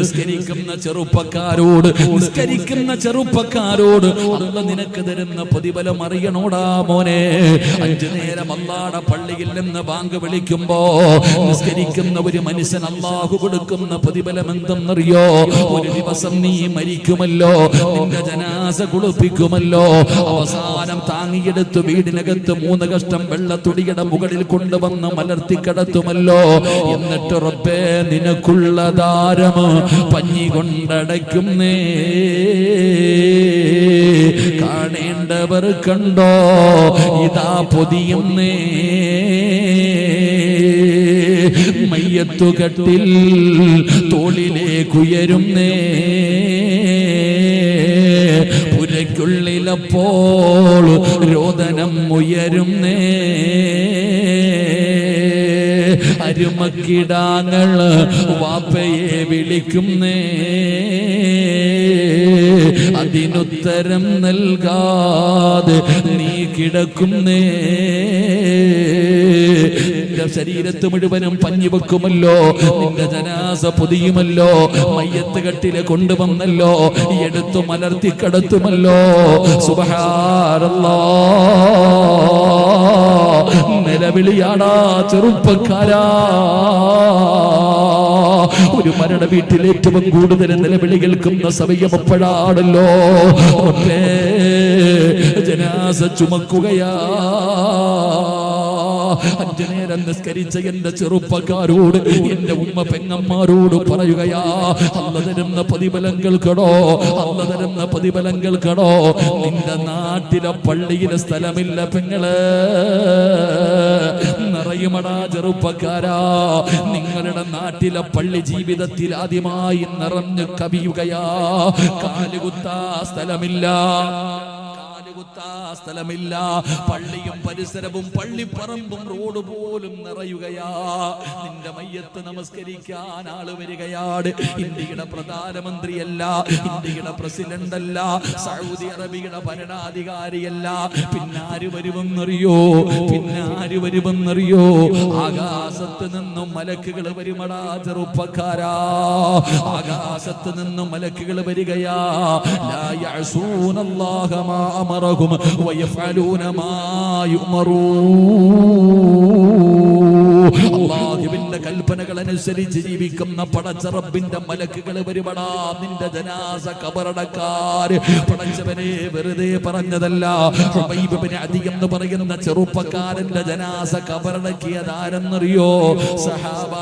നിസ്കരിക്കുന്ന ചെറുപ്പക്കാരോട് അല്ലാഹ് നിനക്ക് തരുന്ന പ്രതിഫലം അറിയണോടാ മോനെ. 5 നേരം അല്ലാഹുവിന്റെ പള്ളിയിൽ നിന്ന് ബാങ്ക് വിളിക്കുമ്പോ നിസ്കരിക്കുന്ന ഒരു മനുഷ്യൻ അല്ലാഹു കൊടുക്കുന്ന പ്രതിഫലം എന്തെന്നറിയോ? ഒരു ദിവസം നീ മരിക്കുമല്ലോ, നിന്റെ ജനാസ കുളിപ്പിക്കുമല്ലോ, അവസാനം താങ്ങിയെടുത്ത് വീടിനകത്ത് 3 കഷ്ടം വെള്ളത്തുടിയുടെ മുകളിൽ കൊണ്ടുവന്ന് മലർത്തി കിടത്തുമല്ലോ. എന്നിട്ട് റബ്ബേ നിനക്കുള്ള ദാരം പഞ്ഞി കൊണ്ടടയ്ക്കുന്നേ, കാണേണ്ടവർ കണ്ടോ ഇതാ പൊതിയുന്നേ. മയ്യത്തുകട്ടിൽ തോളിലേക്കുയരുന്നേ, പുരയ്ക്കുള്ളിലപ്പോൾ രോദനം ഉയരുന്നേ. അരുമക്കിടാങ്ങൾ വാപ്പയെ വിളിക്കുന്നേ, അതിനുത്തരം നൽകാതെ നീ കിടക്കുന്നേ. നിന്റെ ശരീരത്ത് മുഴുവനും പഞ്ഞി വെക്കുമല്ലോ, നിന്റെ ജനാസ പൊതിയുമല്ലോ, മയ്യത്ത് കട്ടിലെ കൊണ്ടുവന്നല്ലോ, എടുത്തു മലർത്തി കിടത്തുമല്ലോ. സുബ്ഹാനല്ലാഹ്, നിലവിളിയാടാ ചെറുപ്പക്കാരാ. ഒരു മരണ വീട്ടിൽ ഏറ്റവും കൂടുതൽ നിലവിളി കേൾക്കുന്ന സമയം എപ്പോഴാണല്ലോ? ജനാസ ചുമക്കുകയാ. 5 നേരം നിസ്കരിച്ച എന്റെ ചെറുപ്പക്കാരോട്, എന്റെ ഉമ്മ പെങ്ങന്മാരോട് പറയുകയാ, അല്ലാഹ് തരുന്ന പ്രതിഫലങ്ങൾക്കടോ, അല്ലാഹ് തരുന്ന പ്രതിഫലങ്ങൾക്കടോ. നിന്റെ നാട്ടിലെ പള്ളിയിലെ സ്ഥലമില്ല പെങ്ങള്, നിറയുമടാ ചെറുപ്പക്കാരാ. നിങ്ങളുടെ നാട്ടിലെ പള്ളി ജീവിതത്തിൽ ആദ്യമായി നിറഞ്ഞു കവിയുകയാ. കാലുകുത്താ സ്ഥലമില്ല, സ്ഥലമില്ല. പള്ളിയും പരിസരവും പള്ളിപ്പറമ്പും റോഡ് പോലും നിറയുകയാ. നിന്റെ മയ്യത്ത് നമസ്കരിക്കാൻ ആള് വരികയാണ്. ഇന്ത്യയുടെ പ്രധാനമന്ത്രിയല്ല, ഇന്ത്യയുടെ പ്രസിഡന്റ് അല്ല, സൗദി അറേബ്യയുടെ ഭരണാധികാരിയല്ല. പിന്നാര് വരുമെന്നറിയോ? ആകാശത്ത് നിന്നും മലക്കുകൾ വരുമടാ ചെറുപ്പക്കാരാ. ആകാശത്ത് നിന്നും മലക്കുകൾ വരികയാ. ലാ യഅസൂനല്ലാഹ മാ അമറഹും വയഫഅലൂന മാ യുമറൂൻ. അല്ലാഹുവിന്റെ കൽപ്പനകൾ അനുസരിച്ച് ജീവിക്കുന്ന പടച്ച റബ്ബിന്റെ മലക്കുകൾ വരുമടാ നിന്റെ ജനാസ ഖബറടക്കാൻ. പടച്ചവനെ വെറുതെ പറഞ്ഞതല്ല. ഹുബൈബ് ഇബ്നു അദി എന്ന് പറയുന്ന ചെറുപ്പക്കാരന്റെ ജനാസ ഖബറടക്കിയതാരെന്നറിയോ? സഹാബ.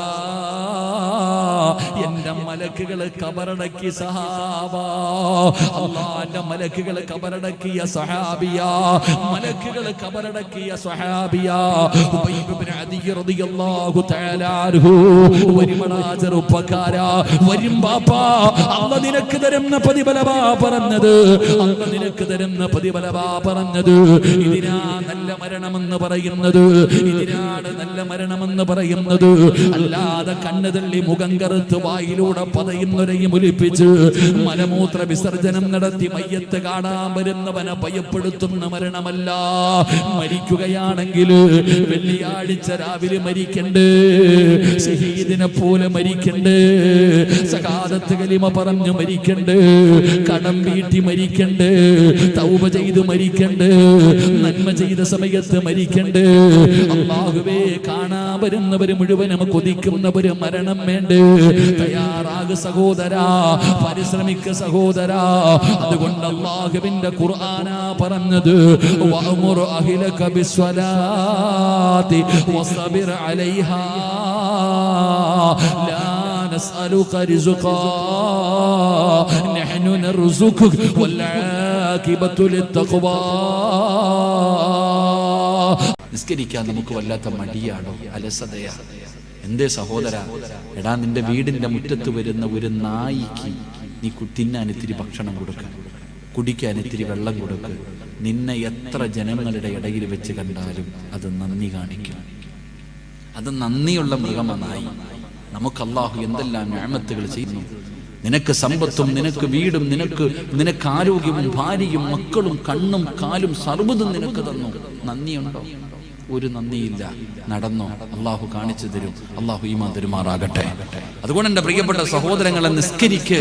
എന്റെ മലക്കുകള് ഖബറടക്കി സഹാബ. അല്ലാഹുവിന്റെ മലക്കുകള് ഖബറടക്കിയ സഹാബിയാ, മലക്കുകള് ഖബറടക്കിയ സഹാബിയാ. ഹുബൈബ് ഇബ്നു അദി റളിയല്ലാഹു തആല അൻഹു വരുമടാ ചെറുപ്പക്കാരാ, വരും ബാപ്പാ. അല്ലാഹ് നിനക്ക് തരുന്ന പ്രതിഫലമാ പറഞ്ഞത്, അല്ലാഹ് നിനക്ക് തരുന്ന പ്രതിഫലമാ പറഞ്ഞത്. ഇതിനാ നല്ല മരണമെന്ന് പറയുന്നത്, ഇതിനാണ് നല്ല മരണമെന്ന് പറയുന്നത്. അല്ലാതെ കണ്ണു തള്ളി മുഖം കറുത്ത് വായിലൂടെ പതയുന്നവരെയും ഒലിപ്പിച്ച് മലമൂത്ര വിസർജനം നടത്തി മയ്യത്ത് കാണാൻ വരുന്നവനെ ഭയപ്പെടുത്തുന്ന മരണമല്ല. മരിക്കുകയാണെങ്കിൽ വെള്ളിയാഴ്ച രാവിലെ മരിക്കണ്ട്, ശഹീദിനെ പോലെ മരിക്കണ്ട്, സകാദത്ത് കലിമ പറഞ്ഞു മരിക്കണ്ട്, കടം വീട്ടി മരിക്കണ്ട്, തൗബ ചെയ്ത് മരിക്കണ്ട്, നന്മ ചെയ്ത സമയത്ത് മരിക്കണ്ട്. അല്ലാഹുവേ, കാണാൻ വരുന്നവര് മുഴുവനും കൊതിക്കുന്നവര് മരണം വേണ്ട. തയ്യാറാകു സഹോദരാ, പരിശ്രമിക്ക സഹോദരാ. അതുകൊണ്ട് അല്ലാഹുവിന്റെ ഖുർആനാ പറഞ്ഞത്, വഅമുർ അഹ്ലക ബിസ്സലാത്തി വസ്ബിർ അലൈഹാ ലാ നസ്അലുക റിസ്ഖാ നഹ്നു നർസുകുക വൽ ആഖിബത്തു ലിത്തഖ്വാ. നിസ്കരിക്കാൻ നമുക്ക് വല്ലാത്ത മടിയാണോ, അലസതയാണ്? എന്തേ സഹോദര, എടാ നിന്റെ വീടിന്റെ മുറ്റത്ത് വരുന്ന ഒരു നായിക്ക് നീ തിന്നാൻ ഇത്തിരി ഭക്ഷണം കൊടുക്കുക, കുടിക്കാൻ ഇത്തിരി വെള്ളം കൊടുക്കുക. നിന്നെ എത്ര ജനങ്ങളുടെ ഇടയിൽ വെച്ച് കണ്ടാലും അത് നന്ദി കാണിക്കും. അത് നന്ദിയുള്ള മൃഗമാണ് നായി. നമുക്ക് അല്ലാഹു എന്തെല്ലാം നിഅമത്തുകൾ ചെയ്യുന്നു. നിനക്ക് സമ്പത്തും നിനക്ക് വീടും നിനക്ക് ആരോഗ്യവും ഭാര്യയും മക്കളും കണ്ണും കാലും സർവ്വതും നിനക്ക് തന്നു. നന്ദിയുണ്ടോ? ഒരു നന്ദിയില്ല. നടന്നോ, അള്ളാഹു കാണിച്ചു തരും. അള്ളാഹു ഈമാൻ തരുമാറാകട്ടെ. അതുകൊണ്ട് എൻ്റെ പ്രിയപ്പെട്ട സഹോദരങ്ങളെ, നിസ്കരിക്ക്.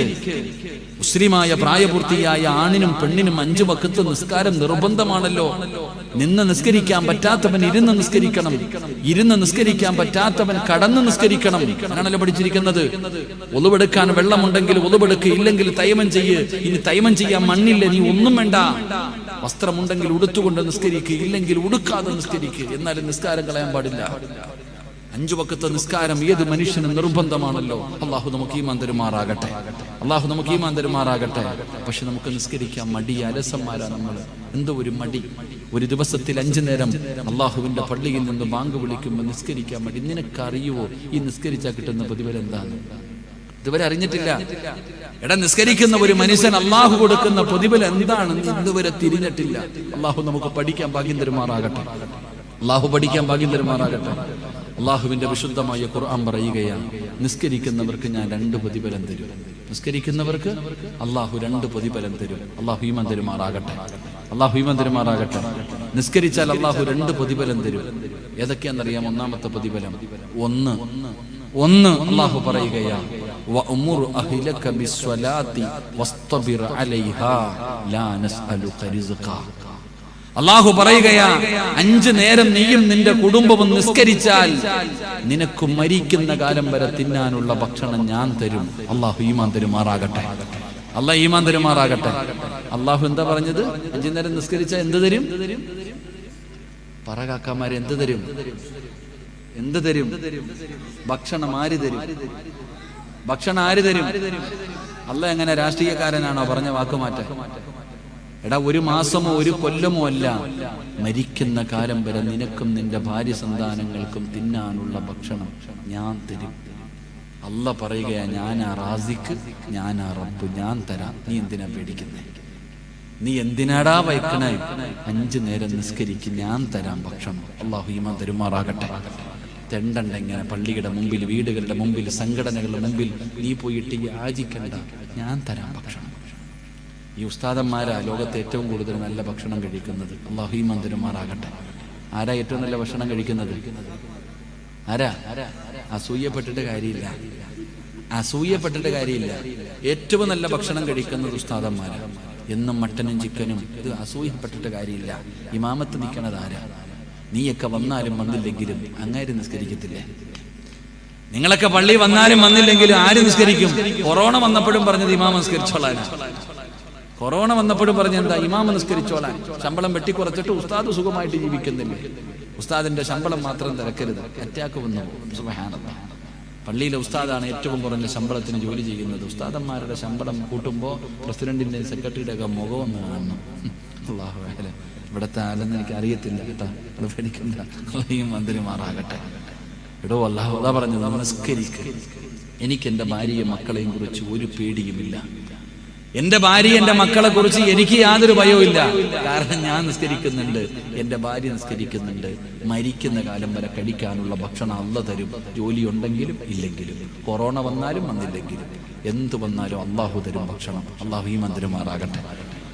മുസ്ലിമായ പ്രായപൂർത്തിയായ ആണിനും പെണ്ണിനും 5 വഖത്ത് നിസ്കാരം നിർബന്ധമാണല്ലോ. നിന്ന് നിസ്കരിക്കാൻ പറ്റാത്തവൻ ഇരുന്ന് നിസ്കരിക്കണം. ഇരുന്ന് നിസ്കരിക്കാൻ പറ്റാത്തവൻ കടന്ന് നിസ്കരിക്കണം. അങ്ങനെയാണല്ലോ പഠിച്ചിരിക്കുന്നത്. ഒളുവെടുക്കാൻ വെള്ളമുണ്ടെങ്കിൽ ഒളുവെടുക്ക്, ഇല്ലെങ്കിൽ തൈമം ചെയ്യ്. ഇനി തൈമം ചെയ്യാൻ മണ്ണില്ല, നീ ഒന്നും വേണ്ട. വസ്ത്രമുണ്ടെങ്കിൽ ഉടുത്തുകൊണ്ട് നിസ്കരിക്കുക, ഇല്ലെങ്കിൽ ഉടുക്കാതെ നിസ്കരിക്കുക. എന്നാലും നിസ്കാരം കളയാൻ പാടില്ല. 5 വഖത്ത് നിസ്കാരം ഏത് മനുഷ്യനും നിർബന്ധമാണല്ലോ. അള്ളാഹു നമുക്ക് ഈമാൻ തരുമാറാകട്ടെ. അള്ളാഹു നമുക്ക് ഈമാൻ തരുമാറാകട്ടെ. പക്ഷെ നമുക്ക് നിസ്കരിക്കാൻ മടി, അലസന്മാരാ നമ്മൾ. എന്തോ ഒരു മടി. ഒരു ദിവസത്തിൽ 5 നേരം അള്ളാഹുവിന്റെ പള്ളിയിൽ നിന്ന് ബാങ്ക് വിളിക്കുമ്പോൾ നിസ്കരിക്കാൻ മടി. നിനക്കറിയുവോ ഈ നിസ്കരിച്ചാൽ കിട്ടുന്ന പ്രതിഫലം എന്താണ്? ഇതുവരെ അറിഞ്ഞിട്ടില്ല. എടാ, നിസ്കരിക്കുന്ന ഒരു മനുഷ്യൻ അള്ളാഹു കൊടുക്കുന്ന പ്രതിഫലം എന്താണെന്ന് ഇതുവരെ തിരിഞ്ഞിട്ടില്ല. അള്ളാഹു നമുക്ക് പഠിക്കാൻ ഭാഗ്യം തരുമാറാകട്ടെ. അള്ളാഹു പഠിക്കാൻ ഭാഗ്യം തരുമാറാകട്ടെ. അള്ളാഹുവിന്റെ വിശുദ്ധമായ ഖുർആൻ പറയുകയാണ്, നിസ്കരിക്കുന്നവർക്ക് ഞാൻ 2 പ്രതിഫലം തരും. നിസ്കരിക്കുന്നവർക്ക് അള്ളാഹു 2 പ്രതിഫലം തരും. അള്ളാഹു ഈമാൻ തരുമാറാകട്ടെ. അള്ളാഹു ഈമാൻ തരുമാറാകട്ടെ. നിസ്കരിച്ചാൽ അള്ളാഹു 2 പ്രതിഫലം തരും. ഏതൊക്കെയാണെന്നറിയാം? ഒന്നാമത്തെ പ്രതിഫലം, ഒന്ന് അള്ളാഹു പറയുകയാണ്, വഅ്മുർ അഹ്ലക ബിസ്സലാത്തി വസ്തബിർ അലൈഹാ ലാ നസ്അലുക റിസ്ഖ. അള്ളാഹു പറയുകയാ, 5 നേരം നീയും നിന്റെ കുടുംബവും നിസ്കരിച്ചാൽ നിനക്ക് മരിക്കുന്ന കാലം വരെ തിന്നാനുള്ള ഭക്ഷണം ഞാൻ തരും. അള്ളാഹു ഈമാൻ തരുമാറാകട്ടെ. അള്ളാഹു ഈമാൻ തരുമാറാകട്ടെ. അള്ളാഹു എന്താ പറഞ്ഞത്? 5 നേരം നിസ്കരിച്ചാൽ എന്ത് തരും? പറകാക്കാമാരെ, എന്ത് തരും? എന്ത് തരും? ഭക്ഷണം ആര് തരും? ഭക്ഷണം ആര് തരും? അള്ളാഹ് എങ്ങനെ രാഷ്ട്രീയക്കാരനാണോ പറഞ്ഞ വാക്കുമാറ്റം? എടാ, 1 മാസമോ 1 കൊല്ലമോ അല്ല, മരിക്കുന്ന കാലം വരെ നിനക്കും നിന്റെ ഭാര്യ സന്താനങ്ങൾക്കും തിന്നാനുള്ള ഭക്ഷണം ഞാൻ തരും. അള്ളാഹ് പറയുകയാ, ഞാനാ റാസിക്ക്, ഞാനാ റബ്ബ്, ഞാൻ തരാം. നീ എന്തിനാ പേടിക്കുന്നേ? നീ എന്തിനാടാ വയ്ക്കണേ? 5 നേരം നിസ്കരിക്ക്, ഞാൻ തരാം ഭക്ഷണം. അള്ളാഹു ഈമാൻ തരുമാറാകട്ടെ. തെണ്ടണ്ട ഇങ്ങനെ പള്ളിയുടെ മുമ്പിൽ, വീടുകളുടെ മുമ്പിൽ, സംഘടനകളുടെ മുമ്പിൽ നീ പോയിട്ട് യാചിക്കണ്ട, ഞാൻ തരാം ഭക്ഷണം. ഈ ഉസ്താദന്മാരാ ലോകത്തെ ഏറ്റവും കൂടുതൽ നല്ല ഭക്ഷണം കഴിക്കുന്നത്. അള്ളാഹു ഈമാൻ തരുമാറാകട്ടെ. ആരാ ഏറ്റവും നല്ല ഭക്ഷണം കഴിക്കുന്നത്? ആരാ? അസൂയപ്പെട്ടിട്ട് കാര്യമില്ല, അസൂയപ്പെട്ടിട്ട് കാര്യമില്ല. ഏറ്റവും നല്ല ഭക്ഷണം കഴിക്കുന്നത് ഉസ്താദന്മാരാ. എന്നും മട്ടനും ചിക്കനും. ഇത് അസൂയപ്പെട്ടിട്ട് കാര്യമില്ല. ഇമാമത്ത് നിൽക്കണത് ആരാ? നീയൊക്കെ വന്നാലും വന്നില്ലെങ്കിലും അങ്ങാര് നിസ്കരിക്കത്തില്ലേ? നിങ്ങളൊക്കെ പള്ളി വന്നാലും വന്നില്ലെങ്കിലും ആര് നിസ്കരിക്കും? കൊറോണ വന്നപ്പോഴും പറഞ്ഞത് ഇമാമ നിസ്കരിച്ചോളാൻ. കൊറോണ വന്നപ്പോഴും പറഞ്ഞ എന്താ? ഇമാമ നിസ്കരിച്ചോളാൻ. ശമ്പളം വെട്ടിക്കുറച്ചിട്ട് ഉസ്താദ് സുഖമായിട്ട് ജീവിക്കുന്നില്ലേ? ഉസ്താദിന്റെ ശമ്പളം മാത്രം തിരക്കരുത്, അറ്റാക്ക് വന്നു. സുബ്ഹാനല്ലാഹ്. പള്ളിയിലെ ഉസ്താദാണ് ഏറ്റവും കുറഞ്ഞ ശമ്പളത്തിന് ജോലി ചെയ്യുന്നത്. ഉസ്താദന്മാരുടെ ശമ്പളം കൂട്ടുമ്പോൾ പ്രസിഡന്റിന്റെ സെക്രട്ടറിയുടെ ഒക്കെ മുഖം കാണണം. അല്ലാഹു അക്ബർ. ഇവിടുത്തെ ആലെന്ന് എനിക്ക് അറിയത്തില്ല കേട്ടോ, അത് പേടിക്കണ്ട. അള്ളാഹു മന്ത്രിമാറാകട്ടെ. എടോ, അല്ലാഹു അതാ പറഞ്ഞത്, നിസ്കരിക്ക്. എനിക്ക് എൻ്റെ ഭാര്യയും മക്കളെയും കുറിച്ച് ഒരു പേടിയുമില്ല. എൻ്റെ ഭാര്യ എൻ്റെ മക്കളെ കുറിച്ച് എനിക്ക് യാതൊരു ഭയവുമില്ല. കാരണം ഞാൻ നിസ്കരിക്കുന്നുണ്ട്, എൻ്റെ ഭാര്യ നിസ്കരിക്കുന്നുണ്ട്. മരിക്കുന്ന കാലം വരെ കഴിക്കാനുള്ള ഭക്ഷണം അള്ളാഹ് തരും. ജോലി ഉണ്ടെങ്കിലും ഇല്ലെങ്കിലും, കൊറോണ വന്നാലും വന്നില്ലെങ്കിലും, എന്ത് വന്നാലും അള്ളാഹു തരും ഭക്ഷണം. അള്ളാഹു ഈ മന്ത്രിമാറാകട്ടെ.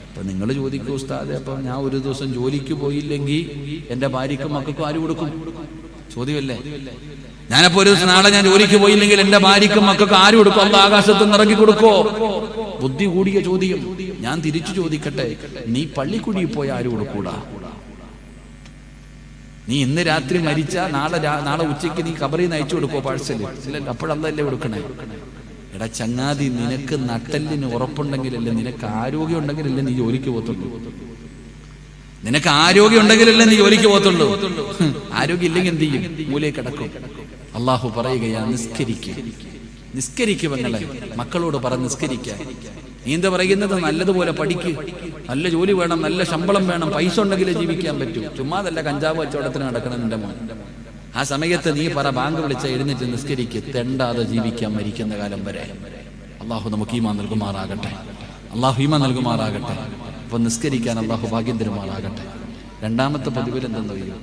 അപ്പൊ നിങ്ങൾ ചോദിക്കൂ, ഉസ്താദെ, അപ്പൊ ഞാൻ ഒരു ദിവസം ജോലിക്ക് പോയില്ലെങ്കിൽ എൻ്റെ ഭാര്യക്കും മക്കൾക്കും ആര് കൊടുക്കും? ചോദ്യമല്ലേ? ഞാനപ്പോ ഒരു ദിവസം നാളെ ഞാൻ ജോലിക്ക് പോയില്ലെങ്കിൽ എൻ്റെ ഭാര്യക്കും മക്കൾക്ക് ആര് കൊടുക്കും? അള്ളാഹ് ആകാശത്ത് നിന്ന് ഇറക്കി കൊടുക്കോ? ബുദ്ധി കൂടിയ ചോദ്യം. ഞാൻ തിരിച്ചു ചോദിക്കട്ടെ, നീ പള്ളിക്കുടിയിൽ പോയ ആര് കൊടുക്കൂടാ? നീ ഇന്ന് രാത്രി മരിച്ചാ നാളെ ഉച്ചയ്ക്ക് നീ കബറിൽ നിന്ന് അയച്ചു കൊടുക്കോ പാഴ്സല്? ഇല്ല, അപ്പോഴല്ലേ കൊടുക്കണേ? എടാ ചങ്ങാതി, നിനക്ക് നട്ടലിന് ഉറപ്പുണ്ടെങ്കിലല്ലേ, നിനക്ക് ആരോഗ്യം ഉണ്ടെങ്കിലല്ലേ നീ ജോലിക്ക് പോകത്തുള്ളൂ. നിനക്ക് ആരോഗ്യം ഉണ്ടെങ്കിലല്ലേ നീ ജോലിക്ക് പോകത്തുള്ളൂ. ആരോഗ്യം ഇല്ലെങ്കിൽ എന്ത് ചെയ്യും? മൂലയിൽ കിടക്കും. അള്ളാഹു പറയുകയാ, നിസ്കരിക്കുമെങ്ങളെ മക്കളോട് പറഞ്ഞ് നിസ്കരിക്കാൻ. നീ എന്താ പറയുന്നത്? നല്ലതുപോലെ പഠിക്ക്, നല്ല ജോലി വേണം, നല്ല ശമ്പളം വേണം, പൈസ ഉണ്ടെങ്കിലേ ജീവിക്കാൻ പറ്റൂ. ചുമ്മാതല്ല കഞ്ചാവ് കച്ചവടത്തിന് നടക്കണം നിന്റെ മോൻ. ആ സമയത്ത് നീ പറ, ബാങ്ക് വിളിച്ച എഴുന്നേറ്റ് നിസ്കരിക്ക്. തെണ്ടാതെ ജീവിക്കാൻ മരിക്കുന്ന കാലം വരെ. അള്ളാഹു നമുക്ക് ഈമാൻ നൽകുമാറാകട്ടെ. അള്ളാഹു ഈമാൻ നൽകുമാറാകട്ടെ. അപ്പൊ നിസ്കരിക്കാൻ അള്ളാഹു ഭാഗ്യം തരുമാറാകട്ടെ. രണ്ടാമത്തെ പ്രതിഫലം എന്തെന്നറിയോ?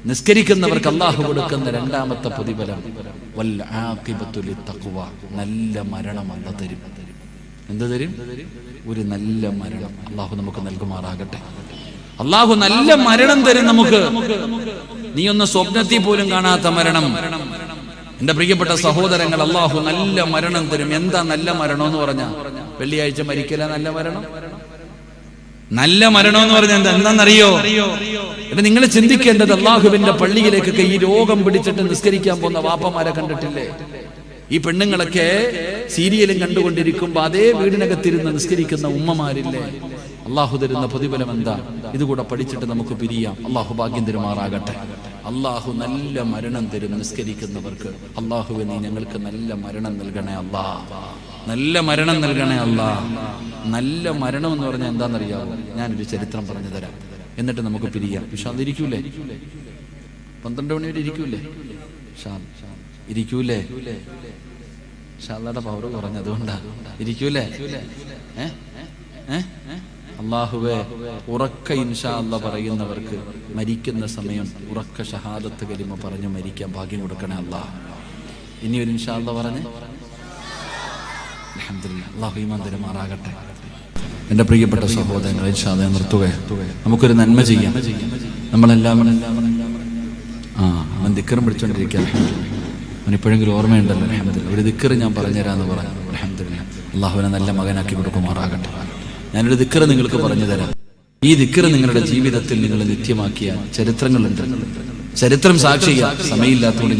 നിസ്കരിക്കുന്നവർക്ക് അള്ളാഹു കൊടുക്കുന്ന രണ്ടാമത്തെ പ്രതിഫലം വൽ ആഖിബത്തു ലിത്തഖ്വ, നല്ല മരണം അള്ളാഹു തരും. എന്ത് തരും? ഒരു നല്ല മരണം അള്ളാഹു നമുക്ക് നൽകുമാറാകട്ടെ. അള്ളാഹു നല്ല മരണം തരും നമുക്ക്. നീ ഒന്ന് സ്വപ്നത്തിൽ പോലും കാണാത്ത മരണം. എന്റെ പ്രിയപ്പെട്ട സഹോദരങ്ങൾ, അള്ളാഹു നല്ല മരണം തരും. എന്താ നല്ല മരണം എന്ന് പറഞ്ഞാ? വെള്ളിയാഴ്ച മരിക്കല നല്ല മരണം? നല്ല മരണം എന്ന് പറഞ്ഞാൽ എന്താണെന്നറിയോ? എന്നിട്ട് നിങ്ങൾ ചിന്തിക്കേണ്ടത്, അള്ളാഹുവിന്റെ പള്ളിയിലേക്കൊക്കെ ഈ രോഗം പിടിച്ചിട്ട് നിസ്കരിക്കാൻ പോകുന്ന വാപ്പമാരെ കണ്ടിട്ടില്ലേ? ഈ പെണ്ണുങ്ങളൊക്കെ സീരിയലും കണ്ടുകൊണ്ടിരിക്കുമ്പോ അതേ വീടിനകത്തിരുന്ന് നിസ്കരിക്കുന്ന ഉമ്മമാരില്ലേ? അള്ളാഹു തരുന്ന പ്രതിഫലം എന്താ? ഇതുകൂടെ പഠിച്ചിട്ട് നമുക്ക് പിരിയാം. അള്ളാഹു ഭാഗ്യം തരുമാറാകട്ടെ. അള്ളാഹു നല്ല മരണം തരും നിസ്കരിക്കുന്നവർക്ക്. അള്ളാഹുവെ നീ ഞങ്ങൾക്ക് നല്ല മരണം നൽകണേ അല്ലാ, നല്ല മരണം നൽകണേ അല്ലാ. നല്ല മരണം എന്ന് പറഞ്ഞാൽ എന്താണെന്നറിയാവോ? ഞാനൊരു ചരിത്രം പറഞ്ഞു തരാം, എന്നിട്ട് നമുക്ക് പിരിയാം. ഇരിക്കൂലേ? 12 മണി വരെ ഇരിക്കൂലേ? ഇരിക്കൂലേ? ഷാദയുടെ പവർ കുറഞ്ഞതുകൊണ്ടാ. ഇരിക്കൂലേ? അള്ളാഹുവേ, ഉറക്ക ഇൻഷാ അല്ലാ പറയുന്നവർക്ക് മരിക്കുന്ന സമയം ഉറക്ക ഷഹാദത്ത് കലിമ പറഞ്ഞു മരിക്കാൻ ഭാഗ്യം കൊടുക്കണേ അല്ലാ. ഇനി ഒരു ഇൻഷാ അല്ലാ പറഞ്ഞ് അൽഹംദുലില്ലാഹ്. അല്ലാഹു ഈമാൻ തരുമാറാകട്ടെ. എൻ്റെ പ്രിയപ്പെട്ട സഹോദരങ്ങളെ, ഇൻഷാ അല്ലാ നിർത്തുക. നമുക്കൊരു നന്മ ചെയ്യാം. നമ്മളെല്ലാം അവൻ ദിക്റും പിടിച്ചോണ്ടിരിക്കുക. അവനിപ്പോഴെങ്കിലും ഓർമ്മയുണ്ടല്ലോ. അൽഹംദുലില്ലാഹ്. ഒരു ദിക്റ് ഞാൻ പറഞ്ഞുതരാമെന്ന് പറഞ്ഞു. അൽഹംദുലില്ലാഹ്. അള്ളാഹുവിനെ നല്ല മകനാക്കി കൊടുക്കുമാറാകട്ടെ. ഞാനൊരു ദിക്റ് നിങ്ങൾക്ക് പറഞ്ഞു തരാം. ഈ ദിക്റ് നിങ്ങളുടെ ജീവിതത്തിൽ നിങ്ങൾ നിത്യമാക്കിയ ചരിത്രങ്ങളുണ്ട്. ചരിത്രം സാക്ഷിയാ. സമയമില്ലാത്തതുകൊണ്ട്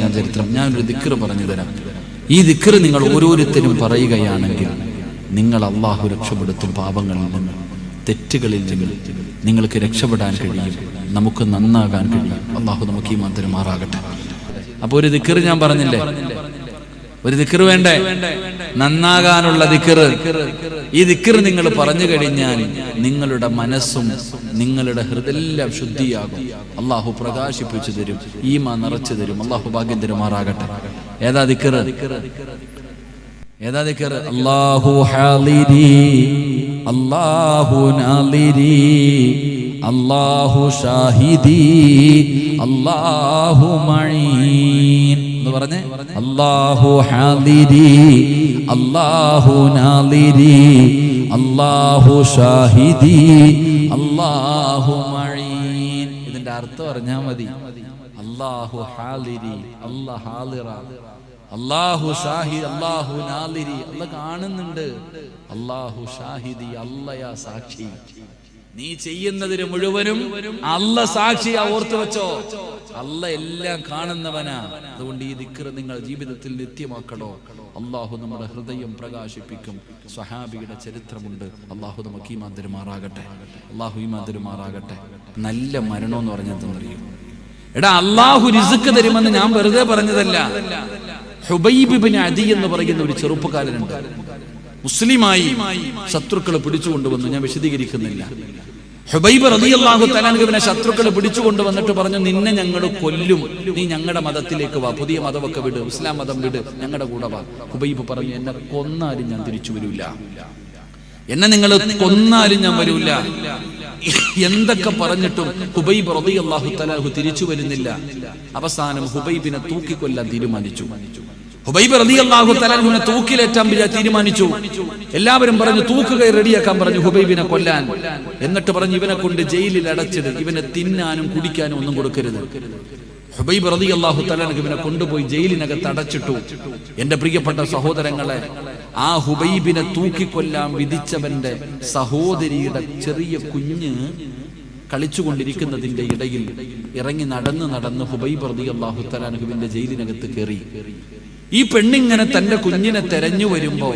ഞാനൊരു ദിക്റ് പറഞ്ഞു തരാം. ഈ ദിക്റ് നിങ്ങൾ ഓരോരുത്തരും പറയുകയാണെങ്കിൽ നിങ്ങൾ അള്ളാഹു രക്ഷപ്പെടുത്തും. പാപങ്ങളിൽ നിന്ന്, തെറ്റുകളിൽ നിന്ന് നിങ്ങൾക്ക് രക്ഷപ്പെടാൻ കഴിയും. നമുക്ക് നന്നാകാൻ കഴിയും. അള്ളാഹു നമുക്ക് ഈമാൻ തരുമാറാകട്ടെ. അപ്പൊ ഒരു ദിക്റ് ഞാൻ പറഞ്ഞില്ലേ? ഒരു ദിക്റ് വേണ്ടേ? നന്നാകാനുള്ള ദിക്റ്. ഈ ദിക്റ് നിങ്ങൾ പറഞ്ഞു കഴിഞ്ഞാൽ നിങ്ങളുടെ മനസ്സും നിങ്ങളുടെ ഹൃദയെല്ലാം ശുദ്ധിയാകും. അള്ളാഹു പ്രകാശിപ്പിച്ചു തരും, ഈമാൻ നിറച്ചു തരും. അള്ളാഹു ഭാഗ്യം തരുമാറാകട്ടെ. ഏതാ ദിക്റ്? ഏതാ ദിക്റ്? അല്ലാഹു ഹാലിരി, അല്ലാഹു നാലിരി, അല്ലാഹു ഷാഹിദി, അല്ലാഹു മഈൻ എന്ന് പറഞ്ഞേ. അല്ലാഹു ഹാലിരി, അല്ലാഹു നാലിരി, അല്ലാഹു ഷാഹിദി, അല്ലാഹു മഈൻ. ഇതിന്റെ അർത്ഥം അറിഞ്ഞാൽ മതി. അല്ലാഹു ഹാലിരി, അല്ലാഹു ഹാലിറ, അല്ലാഹു ഷാഹിദ്, അല്ലാഹു നാലിരി, അല്ലാഹു കാണുന്നുണ്ട്. അല്ലാഹു ഷാഹിദി, അല്ലയാ സാക്ഷി. നീ ചെയ്യുന്നതിന് മുഴുവനും അല്ല സാക്ഷിയാ. ഓർത്തു വെച്ചോ, അല്ല എല്ലാം കാണുന്നവനാ. അതുകൊണ്ട് ഈ ദിക്ർ നിങ്ങൾ ജീവിതത്തിൽ നിത്യമാക്കണോ. അള്ളാഹു നമ്മുടെ ഹൃദയം പ്രകാശിപ്പിക്കും. സ്വഹാബിയുടെ ചരിത്രമുണ്ട്. അള്ളാഹു നമുക്ക് ഈമാൻ തരുമാറാകട്ടെ. അള്ളാഹു ഈമാൻ തരുമാറാകട്ടെ. നല്ല മരണം എന്ന് പറഞ്ഞെന്തറിയും? എടാ, അള്ളാഹു റിസ്ക് തരുമെന്ന് ഞാൻ വെറുതെ പറഞ്ഞതല്ല. ഹുബൈബ് ഇബ്നു അദി എന്ന് പറയുന്ന ഒരു ചെറുപ്പക്കാരനുണ്ട്. മുസ്ലിമായി ശത്രുക്കളെ പിടിച്ചുകൊണ്ടുവന്നു. ഞാൻ വിശദീകരിക്കുന്നില്ല. ഹുബൈബ് റളിയല്ലാഹു തആല അൻഹുവിനെ ശത്രുക്കളെ പിടിച്ചുകൊണ്ടുവന്നിട്ട് പറഞ്ഞു, നിന്നെ ഞങ്ങൾ കൊല്ലും, നീ ഞങ്ങളുടെ മതത്തിലേക്ക് വാ, പുതിയ മതമൊക്കെ വിട്, ഇസ്ലാം മതം വിട്, ഞങ്ങളുടെ കൂടെ വാ. ഹുബൈബ് പറഞ്ഞു, എന്നെ കൊന്നാലും ഞാൻ തിരിച്ചു വരൂല, എന്നെ നിങ്ങൾ കൊന്നാലും ഞാൻ വരൂല. എന്തൊക്കെ പറഞ്ഞിട്ടും ഹുബൈബ് റളിയല്ലാഹു തആല അൻഹു തിരിച്ചു വരുന്നില്ല. അവസാനം ഹുബൈബിനെ തൂക്കിക്കൊല്ലാൻ തീരുമാനിച്ചു. ഹുബൈബ് റളിയല്ലാഹു തആല അൻഹുവിനെ തൂക്കിലേറ്റാൻ തീരുമാനിച്ചു. എല്ലാവരും പറഞ്ഞു തൂക്കുകൈ റെഡിയാക്കാൻ പറഞ്ഞു ഹുബൈബിനെ കൊല്ലാൻ. എന്നിട്ട് പറഞ്ഞു, ഇവനെ കൊണ്ട് ജയിലിൽ അടച്ചിട്, ഇവനെ തിന്നാനും കുടിക്കാനും ഒന്നും കൊടുക്കരുത്. ഹുബൈബ് റളിയല്ലാഹു തആല അൻഹുവിനെ കൊണ്ടുപോയി ജയിലിനകത്ത് അടച്ചിട്ടു. എന്റെ പ്രിയപ്പെട്ട സഹോദരങ്ങളെ, ആ ഹുബൈബിനെ തൂക്കിക്കൊല്ലാൻ വിധിച്ചവന്റെ സഹോദരിയുടെ ചെറിയ കുഞ്ഞ് കളിച്ചുകൊണ്ടിരിക്കുന്നതിന്റെ ഇടയിൽ ഇറങ്ങി നടന്ന് ഹുബൈബ് റളിയല്ലാഹു തആല അൻഹുവിന്റെ ജയിലിനകത്ത് കയറി. ഈ പെണ്ണിങ്ങനെ തന്റെ കുഞ്ഞിനെ തെരഞ്ഞു വരുമ്പോ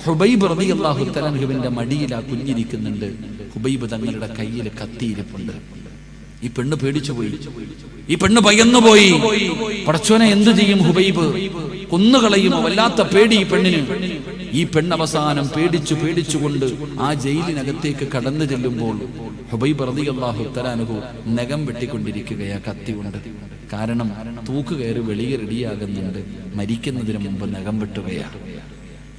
ഹുബൈബ് റളിയല്ലാഹു തആല അൻഹുവിന്റെ മടിയിൽ ആ കുഞ്ഞിരിക്കുന്നുണ്ട്. ഹുബൈബ് തങ്ങളുടെ കയ്യിൽ കത്തിയിരിപ്പുണ്ട്. ഈ പെണ്ണ് പേടിച്ചുപോയി. ഈ പെണ്ണ് ഭയന്നുപോയി. പടച്ചോനെ, എന്തു ചെയ്യും? ഹുബൈബ് കൊന്നുകളയുമോ? വല്ലാത്ത പേടി ഈ പെണ്ണിന്. ഈ പെണ്ണ് അവസാനം പേടിച്ചുകൊണ്ട് ആ ജയിലിനകത്തേക്ക് കടന്നു ചെല്ലുമ്പോൾ ഹുബൈബ് റളിയല്ലാഹു തആല അൻഹു നഖം വെട്ടിക്കൊണ്ടിരിക്കുകയാ കത്തി കൊണ്ട്. കാരണം തൂക്കുകയറി വെളിയെ റെഡിയാകുന്നുണ്ട്. മരിക്കുന്നതിന് മുമ്പ് നഖം വെട്ടുകയാ.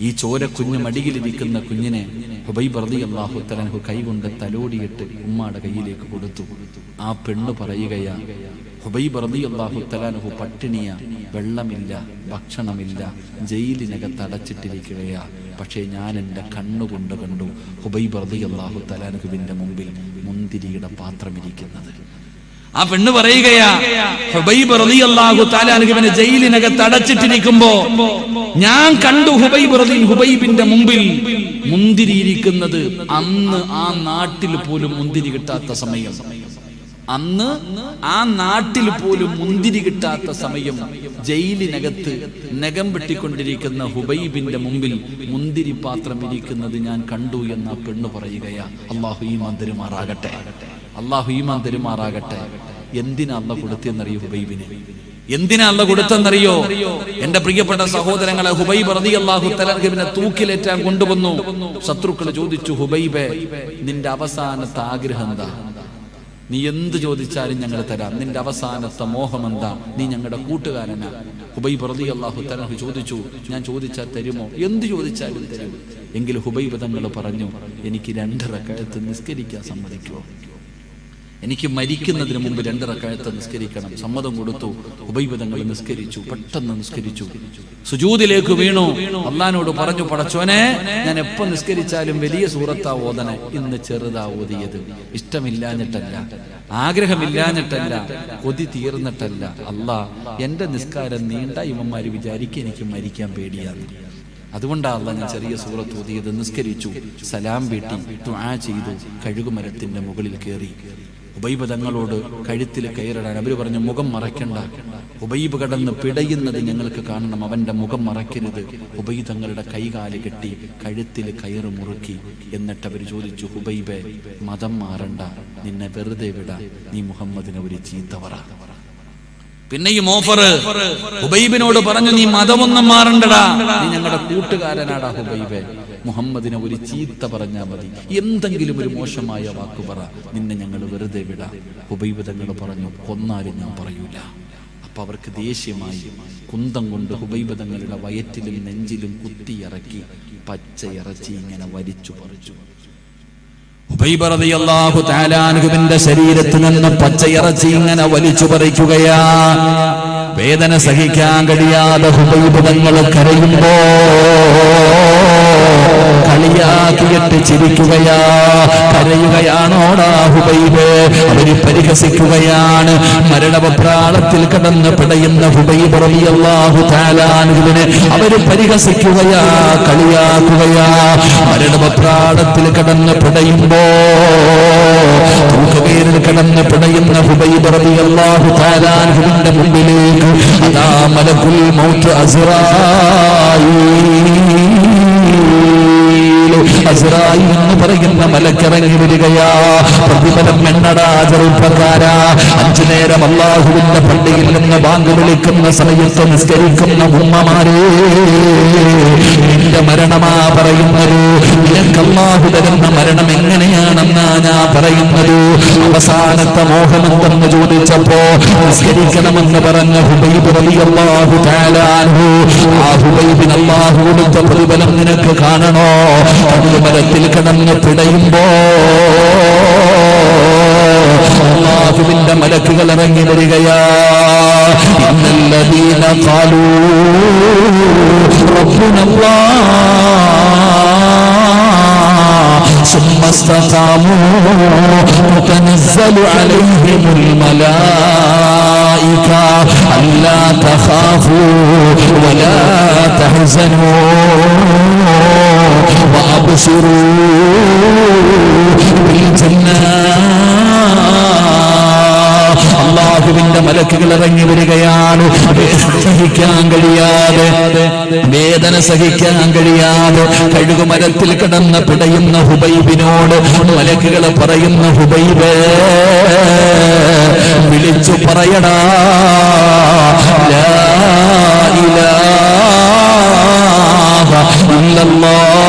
ഈ ചോര കുഞ്ഞ് മടിയിലിരിക്കുന്ന കുഞ്ഞിനെ ഹുബൈബ് റളിയല്ലാഹു തആല അൻഹു കൈകൊണ്ട് തലോടിയിട്ട് ഉമ്മാടെ കയ്യിലേക്ക് കൊടുത്തു. ആ പെണ്ണ് പറയുകയാ, ഹുബൈബ് റളിയല്ലാഹു തആല അൻഹു പട്ടിണിയ, വെള്ളമില്ല, ഭക്ഷണമില്ല, ജയിലിനകത്ത് അടച്ചിട്ടിരിക്കുകയാ. പക്ഷേ ഞാൻ എൻ്റെ കണ്ണുകൊണ്ട് കണ്ടു ഹുബൈബ് റളിയല്ലാഹു തആല അൻഹുവിന്റെ മുമ്പിൽ മുന്തിരിയുടെ പാത്രം ഇരിക്കുന്നത്. ആ പെണ്ണ് പറയുകയാ, ഹുബൈബ് റളിയല്ലാഹു തആല അൻഹുവിനെ ജയിലിനകത്ത് അടച്ചിട്ടിരിക്കുമ്പോ ഞാൻ കണ്ടു ഹുബൈബിന്റെ മുമ്പിൽ മുന്തിരി ഇരിക്കുന്നത്. അന്ന് ആ നാട്ടിൽ പോലും മുന്തിരി കിട്ടാത്ത സമയം, അന്ന് ആ നാട്ടിൽ പോലും മുന്തിരി കിട്ടാത്ത സമയം ജയിലിനകത്ത് നഖം വെട്ടിക്കൊണ്ടിരിക്കുന്ന ഹുബൈബിന്റെ മുമ്പിൽ മുന്തിരി പാത്രം ഇരിക്കുന്നത് ഞാൻ കണ്ടു എന്ന് ആ പെണ്ണ് പറയുകയാ. അല്ലാഹു ഈമാൻ തരുമാറാകട്ടെ, അല്ലാഹു ഈമാൻ തരുമാറാകട്ടെ. എന്തിനാ അല്ലാഹു കൊടുത്തെന്നറിയോ ഹുബൈബിനെ? എന്തിനാ അല്ലാഹു കൊടുത്തെന്നറിയോ? എന്റെ പ്രിയപ്പെട്ട സഹോദരങ്ങളെ, ഹുബൈബ് റളിയല്ലാഹു തആല അൻഹുവിനെ തൂക്കിലേറ്റാൻ കൊണ്ടുവന്നു. ശത്രുക്കൾ ചോദിച്ചു, ഹുബൈബേ, നിന്റെ അവസാനത്തെ ആഗ്രഹം എന്താ? നീ എന്ത് ചോദിച്ചാലും ഞങ്ങൾ തരാം. നിന്റെ അവസാനത്തെ മോഹം എന്താ? നീ ഞങ്ങളുടെ കൂട്ടുകാരനാ. ഹുബൈബ് റളിയല്ലാഹു തആല അൻഹു ചോദിച്ചു, ഞാൻ ചോദിച്ചാൽ തരുമോ? എന്ത് ചോദിച്ചാലും തരും. എങ്കിൽ ഹുബൈബ് തങ്ങൾ പറഞ്ഞു, എനിക്ക് 2 റക്അത്ത് നിസ്കരിക്കാൻ സമ്മതിക്കുമോ? എനിക്ക് മരിക്കുന്നതിന് മുമ്പ് 2 റക്അത്ത് നിസ്കരിക്കണം. സമ്മതം കൊടുത്തു. ഹുബൈബ് തങ്ങൾ നിസ്കരിച്ചു, പെട്ടെന്ന് നിസ്കരിച്ചു, സുജൂദിലേക്ക് വീണു. അല്ലാഹുവോട് പറഞ്ഞു, പടച്ചോനെ, ഞാൻ എപ്പോ നിസ്കരിച്ചാലും വലിയ സൂറത്താ ഓതണേ. ഇന്ന് ചെറുതാ ഓതിയത്. ഇഷ്ടമില്ലാഞ്ഞിട്ടല്ല, ആഗ്രഹമില്ലാഞ്ഞിട്ടല്ല, കൊതി തീർന്നിട്ടല്ല. അല്ലാഹ്, എന്റെ നിസ്കാരം നീണ്ട ഇവന്മാര് വിചാരിക്കും എനിക്ക് മരിക്കാൻ പേടിയാന്ന്. അതുകൊണ്ടാണ് ഞാൻ ചെറിയ സൂറത്ത് ഓതിയത്. നിസ്കരിച്ചു, സലാം വീട്ടി, ദുആ ചെയ്തു, കഴുകുമരത്തിന്റെ മുകളിൽ കയറി. ഹുബൈബ് തങ്ങളോട് കഴുത്തിൽ കയറിടാൻ അവര് പറഞ്ഞു, മുഖം മറയ്ക്കണ്ട. ഹുബൈബ് കടന്ന് പിടയുന്നത് ഞങ്ങൾക്ക് കാണണം, അവന്റെ മുഖം മറയ്ക്കരുത്. ഹുബൈബ് തങ്ങളുടെ കൈകാല് കെട്ടി കഴുത്തിൽ കയറ് മുറുക്കി. എന്നിട്ട് അവർ ചോദിച്ചു, ഹുബൈബെ, മതം മാറണ്ട, നിന്നെ വെറുതെ വിടാ, നീ മുഹമ്മദിനെ ഒരു ചീത്ത പറ. പിന്നെയും ഓഫർ ഹുബൈബിനോട് പറഞ്ഞു, നീ മതമൊന്നും മാറണ്ടടാ, നീ ഞങ്ങളുടെ കൂട്ടുകാരനാടാ ഹുബൈബെ, മുഹമ്മദിനെ ഒരു ചീത്ത പറഞ്ഞാൽ മതി, എന്തെങ്കിലും ഒരു മോശമായ വാക്കു പറ, നിന്നെ ഞങ്ങൾ വെറുതെ വിടാം. ഹുബൈബ് തങ്ങൾ പറഞ്ഞു, കൊന്നാലും ഞാൻ പറയൂല. അപ്പൊ അവർക്ക് ദേഷ്യമായി. കുന്തം കൊണ്ട് ഹുബൈബ് തങ്ങളുടെ വയറ്റിലും നെഞ്ചിലും കുത്തിയിറക്കി പച്ചയിറച്ചി ഇങ്ങനെ വലിച്ചു പറിച്ചു. ഹുബൈബ് റളിയല്ലാഹു തആല അൻഹുവിന്റെ ശരീരത്തിൽ നിന്ന് പച്ചയിറച്ചി ഇങ്ങനെ വലിച്ചു പറിക്കുകയാ. വേദന സഹിക്കാൻ കഴിയാതെ ഹുബൈബ് തങ്ങൾ കരയുമ്പോ കളിയാക്കിയിട്ട് ചിരിക്കുകയാ. കരയുകയാണോടാ ഹുബൈബ്? അവര് പരിഹസിക്കുകയാണ്. മരണപ്രാളത്തിൽ കടന്ന് പിടയുന്ന ഹുബൈബ് റളിയല്ലാഹു തആല അൻഹുവിനെ അവര് പരിഹസിക്കുകയാ, കളിയാക്കുകയാ. മരണപ്രാളത്തിൽ കടന്ന് പിടയുമ്പോ, തൂക്കുകയറിൽ കടന്ന് പിടയുന്ന ഹുബൈബ് റളിയല്ലാഹു തആല അൻഹുവിന്റെ മുമ്പിലേക്ക് അതാ മലക്കുൽ മൗത്ത് അസ്റായീൽ എന്ന് പറയുന്ന മലക്കിറങ്ങി വരികയാ. പ്രതിഫലം എണ്ണടാ ചെറുപ്പക്കാരാ. 5 നേരം അല്ലാഹുവിന്റെ പള്ളിയിൽ നിന്ന് ബാങ്ക് വിളിക്കുന്ന സമയത്ത് നിസ്കരിക്കുന്ന ഉമ്മമാരെ, നിന്റെ മരണമാ പറയുന്നത്. നിനക്ക് അല്ലാഹു തരുന്ന മരണം എങ്ങനെയാണെന്നാ ഞാൻ പറയുന്നത്. അവസാനത്തെ മോഹമെന്തെന്ന് ചോദിച്ചപ്പോ നിസ്കരിക്കണമെന്ന് പറഞ്ഞ ഹുബൈബ് റളിയല്ലാഹു തആല അൻഹു, ആ ഹുബൈബിന് അല്ലാഹു കൊടുത്ത പ്രതിഫലം നിനക്ക് കാണണോ? മരത്തിൽ കിടന്ന് പിടയുമ്പോ അല്ലാഹുവിന്റെ മലക്കുകൾ ഇറങ്ങി വരികയാ. ഇന്നല്ലദീന ഖാലൂ റബ്ബുനല്ലാഹ് ثم استقاموا تتنزل عليهم الملائكة ألا تخافوا ولا تحزنوا وأبشروا بالجنة. അല്ലാഹുവിന്റെ മലക്കുകൾ ഇറങ്ങി വരികയാണ്. സഹിക്കാൻ കഴിയാതെ, വേദന സഹിക്കാൻ കഴിയാതെ കഴുകുമരത്തിൽ കിടന്ന് പിടയുന്ന ഹുബൈബിനോട് മലക്കുകൾ പറയുന്ന, ഹുബൈബേ, വിളിച്ചു പറയടാ, ലാ ഇലാഹ ഇല്ലല്ലാഹ്.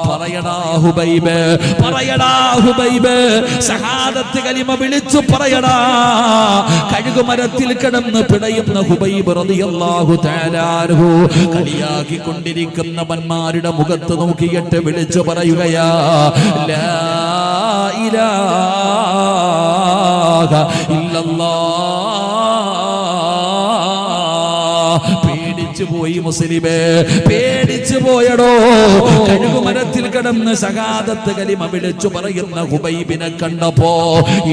പറയടാ ഹുബൈബ്, പറയടാ ഹുബൈബ്, ഷഹാദത്ത് കലിമ വിളിച്ചു പറയടാ. കഴുകുമരത്തിൽ കിടന്ന് പിടയുന്ന ഹുബൈബ് റളിയല്ലാഹു തആല അൻഹു കളിയാക്കിക്കൊണ്ടിരിക്കുന്നവന്മാരുടെ മുഖത്ത് നോക്കിയിട്ട് വിളിച്ചു പറയുകയാ, ലാ ഇലാഹ ഇല്ലല്ലാഹ്. പേടിച്ചു പോയി മുസ്ലിമേ, പേടിച്ചു പോയടോ. കഴുകുമരത്തിൽ കിടന്ന് ഷഹാദത്ത് കലിമ വിളിച്ചു പറയുന്ന ഹുബൈബിനെ കണ്ടപ്പോ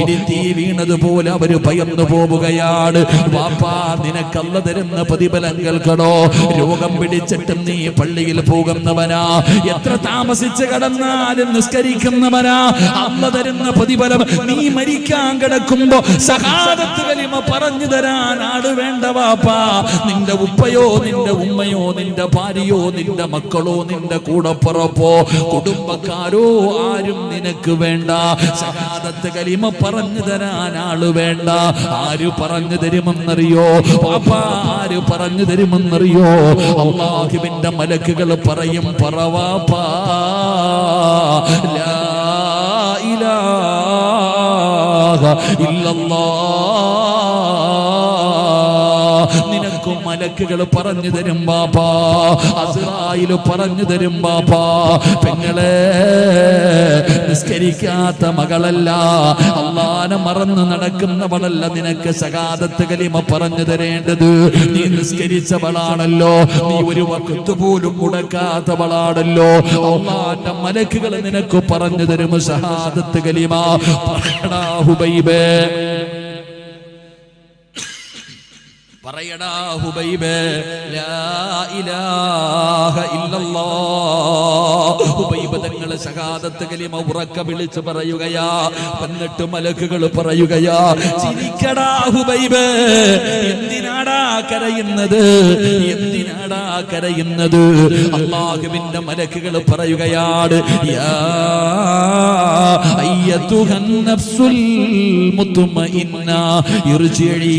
ഇടിത്തീ വീണതുപോലെ അവര് ഭയന്നു പോവുകയാണ്. വാപ്പാ, നിനക്കല്ല തരുന്ന പ്രതിഫലം കേൾക്കണോ? രോഗം പിടിച്ചിട്ടും നീ പള്ളിയിൽ പോകുന്നവനാ, എത്ര താമസിച്ച് കടന്നാലും നിസ്കരിക്കുന്നവനാ. അല്ല തരുന്ന പ്രതിഫലം നീ മരിക്കാൻ കിടക്കുമ്പോ ഷഹാദത്ത് കലിമ പറഞ്ഞു തരാൻ ആട് വേണ്ട വാപ്പാ. നിന്റെ ഉപ്പയോ നിന്റെ ഉമ്മയോ നിന്റെ ഭാര്യയോ നിന്റെ മക്കളോ നിന്റെ കൂടപ്പുറപ്പോ കുടുംബക്കാരോ ആരും നിനക്ക് വേണ്ട. ഷഹാദത്ത് കലിമ പറഞ്ഞു തരാൻ ആള് വേണ്ട. ആര് പറഞ്ഞു തരുമെന്നറിയോ പാപ്പാ? ആര് പറഞ്ഞു തരുമെന്നറിയോ? അല്ലാഹുവിന്റെ മലക്കുകൾ പറയും, പറവാപ്പാ, ലാ ഇലാഹ ഇല്ലല്ലാഹ്. നിനക്കും മലക്കുകൾ പറഞ്ഞു തരും ബാപ്പാ, അസ്റായിൽ പറഞ്ഞു തരും ബാപ്പാ. പെങ്ങളെ, നിസ്കരിക്കാത്ത മകളല്ല, അല്ലാഹനെ മറന്ന് നടക്കുന്നവളല്ല നിനക്ക് ഷഹാദത്ത് കലിമ പറഞ്ഞു തരേണ്ടത്. നീ നിസ്കരിച്ചവളാണല്ലോ, നീ ഒരു വഖ്ത് പോലും മുടക്കാത്തവളാണല്ലോ. അല്ലാഹന്റെ മലക്കുകൾ നിനക്ക് പറഞ്ഞു തരും ഷഹാദത്ത് കലിമ. പറയടാ ഹുബൈബേ, പറയടാ ഹുബൈബേ, ലാ ഇലാഹ ഇല്ലല്ലാഹ്. ഹുബൈബ് തങ്ങൾ ഷഹാദത്ത് കലിമ ഉറക്ക വിളിച്ചു പറയുകയാ. എന്നിട്ട് മലക്കുകൾ പറയുകയാ, ചിരിക്കടാ ഹുബൈബേ, എന്തിനാടാ കരയുന്നത്? എന്തിനാടാ കരയുന്നത്? അല്ലാഹുവിന്റെ മലക്കുകൾ പറയുകയാണ്, യാ അയ്യതുഹൻ നഫ്സുൽ മുത്മഇന്ന ഇർജിഇ